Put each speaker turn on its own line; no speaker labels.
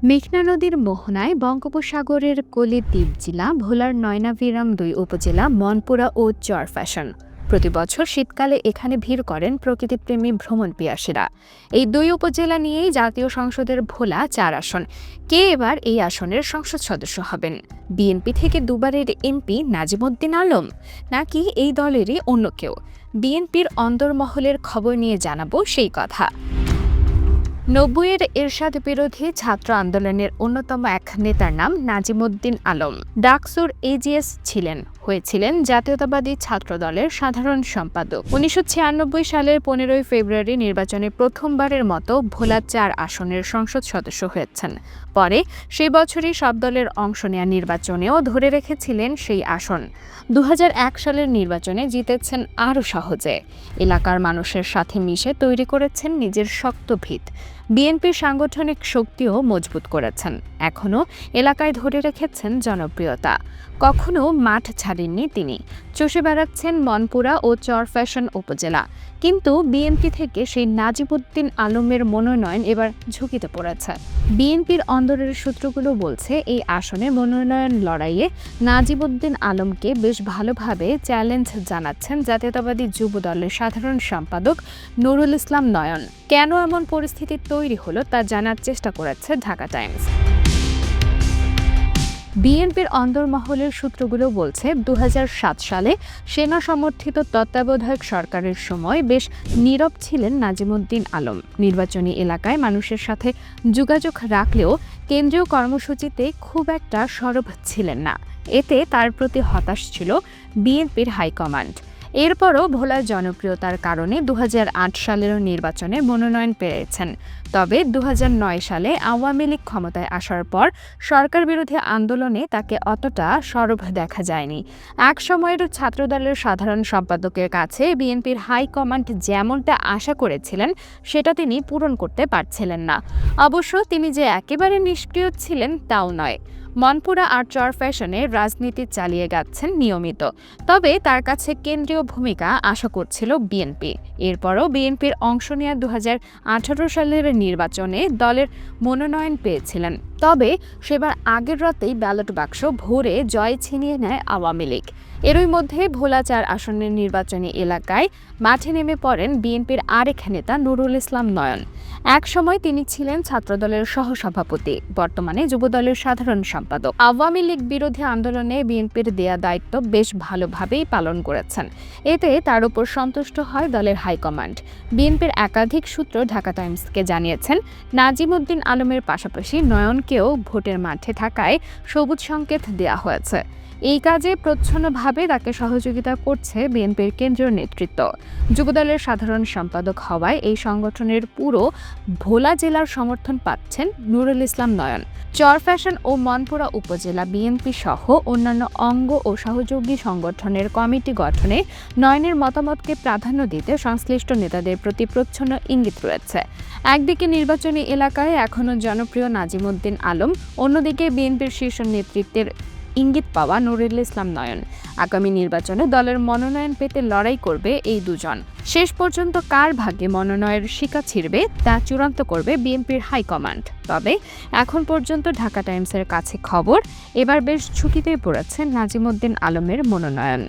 মেঘনা নদীর মোহনায় বঙ্গোপসাগরের কোলে দ্বীপ জেলা ভোলার নয়নাভিরাম ২ উপজেলা মনপুরা ও চরফ্যাশন। প্রতি বছর শীতকালে এখানে ভিড় করেন প্রকৃতিপ্রেমী ভ্রমণ পিয়াসীরা। এই ২ উপজেলা নিয়েই জাতীয় সংসদের ভোলা ৪ আসন। কে এবার এই আসনের সংসদ সদস্য হবেন? বিএনপি থেকে দুবারের এমপি নাজিমুদ্দিন আলম, নাকি এই দলেরই অন্য কেউ? বিএনপির অন্দরমহলের খবর নিয়ে জানাবো সেই কথা। ৯০-এর এরশাদ বিরোধী ছাত্র আন্দোলনের অন্যতম এক নেতার নাম নাজিমুদ্দিন আলম। ডাকসুর এজিএস হয়েছিলেন জাতীয়তাবাদী ছাত্র দলের সাধারণ সম্পাদক। ১৯৯৬ সালের ১৫ই ফেব্রুয়ারি নির্বাচনে প্রথমবারের মতো ভোলা ৪ আসনের সংসদ সদস্য হয়েছেন। পরে সেই বছরই সব দলের অংশ নেয়া নির্বাচনেও ধরে রেখেছিলেন সেই আসন। ২০০১ সালের নির্বাচনে জিতেছেন আরও সহজে। এলাকার মানুষের সাথে মিশে তৈরি করেছেন নিজের শক্ত ভিত। বিএনপির সাংগঠনিক শক্তিও মজবুত করেছেন। এখনও এলাকায় ধরে রেখেছেন জনপ্রিয়তা। কখনো মাঠ ছাড়েননি তিনি। চষে বেড়াচ্ছেন মনপুরা ও চরফ্যাশন উপজেলা। কিন্তু বিএনপি থেকে সেই নাজিমুদ্দিন আলমের মনোনয়ন এবার ঝুঁকিতে পড়েছে। বিএনপির অন্দরের সূত্রগুলো বলছে, এই আসনে মনোনয়ন লড়াইয়ে নাজিমুদ্দিন আলমকে বেশ ভালোভাবে চ্যালেঞ্জ জানাচ্ছেন জাতীয়তাবাদী যুব দলের সাধারণ সম্পাদক নুরুল ইসলাম নয়ন। কেন এমন পরিস্থিতি তৈরি হলো তা জানার চেষ্টা করেছে ঢাকা টাইমস। বিএনপির অন্দরমহলের সূত্রগুলো বলছে, ২০০৭ সালে সেনা সমর্থিত তত্ত্বাবধায়ক সরকারের সময় বেশ নীরব ছিলেন নাজিমুদ্দিন আলম। নির্বাচনী এলাকায় মানুষের সাথে যোগাযোগ রাখলেও কেন্দ্রীয় কর্মসূচিতে খুব একটা সরব ছিলেন না। এতে তার প্রতি হতাশ ছিল বিএনপির হাইকমান্ড। এরপরও ভোলার জনপ্রিয়তার কারণে ২০০৮ সালেরও নির্বাচনে মনোনয়ন পেয়েছেন। তবে ২০০৯ সালে আওয়ামী লীগ ক্ষমতায় আসার পর সরকার বিরোধী আন্দোলনে তাকে অতটা সরব দেখা যায়নি। এক সময়ের ছাত্রদলের সাধারণ সম্পাদকের কাছে বিএনপির হাইকমান্ড যেমনটা আশা করেছিলেন সেটা তিনি পূরণ করতে পারছিলেন না। অবশ্য তিনি যে একেবারে নিষ্ক্রিয় ছিলেন তাও নয়। মনপুরা আর চরফ্যাশনে রাজনীতি চালিয়ে যাচ্ছেন নিয়মিত। তবে তার কাছে কেন্দ্রীয় ভূমিকা আশা করছিল বিএনপি। এরপরও বিএনপির অংশ নেওয়া ২০১৮ সালের নির্বাচনে দলের মনোনয়ন পেয়েছিলেন। তবে সেবার আগের রাতেই ব্যালট বাক্স ভরে জয় ছিনিয়ে নেয় আওয়ামী লীগ। এরই মধ্যে ভোলা ৪ আসনের নির্বাচনী এলাকায় মাঠে নেমে পড়েন বিএনপির আরেক নেতা নুরুল ইসলাম নয়ন। এক সময় তিনি ছিলেন ছাত্রদলের সহসভাপতি, বর্তমানে যুবদলের সাধারণ সম্পাদক। আওয়ামী লীগ বিরোধী আন্দোলনে বিএনপির দেয়া দায়িত্ব বেশ ভালোভাবেই পালন করেছেন। এতে তার উপর সন্তুষ্ট হয় দলের হাইকমান্ড। বিএনপির একাধিক সূত্র ঢাকা টাইমসকে জানিয়েছেন, নাজিমুদ্দিন আলমের পাশাপাশি নয়নকেও ভোটের মাঠে থাকায় সবুজ সংকেত দেয়া হয়েছে। এই কাজে প্রচ্ছন্নভাবে তাকে সহযোগিতা করছে বিএনপির কেন্দ্রীয় নেতৃত্ব। যুবদলের সাধারণ সম্পাদক হওয়ায় এই সংগঠনের পুরো ভোলা জেলার সমর্থন পাচ্ছেন নুরুল ইসলাম নয়ন। চরফ্যাশন ও মনপুরা উপজেলা বিএনপি সহ অন্যান্য অঙ্গ ও সহযোগী সংগঠনের কমিটি গঠনে নয়নের মতামতকে প্রাধান্য দিতে সংশ্লিষ্ট নেতাদের প্রতি প্রচ্ছন্ন ইঙ্গিত রয়েছে। একদিকে নির্বাচনী এলাকায় এখনও জনপ্রিয় নাজিমুদ্দিন আলম, অন্যদিকে বিএনপির শীর্ষ নেতৃত্বের ইঙ্গিত পাওয়া নুরুল ইসলাম নয়ন। আগামী নির্বাচনে দলের মনোনয়ন পেতে লড়াই করবে এই দুজন। শেষ পর্যন্ত কার ভাগ্যে মনোনয়নের শিকা ছিঁড়বে তা চূড়ান্ত করবে বিএনপির হাইকমান্ড। তবে এখন পর্যন্ত ঢাকা টাইমসের কাছে খবর, এবার বেশ ঝুঁকিতে পড়েছে নাজিমুদ্দিন আলমের মনোনয়ন।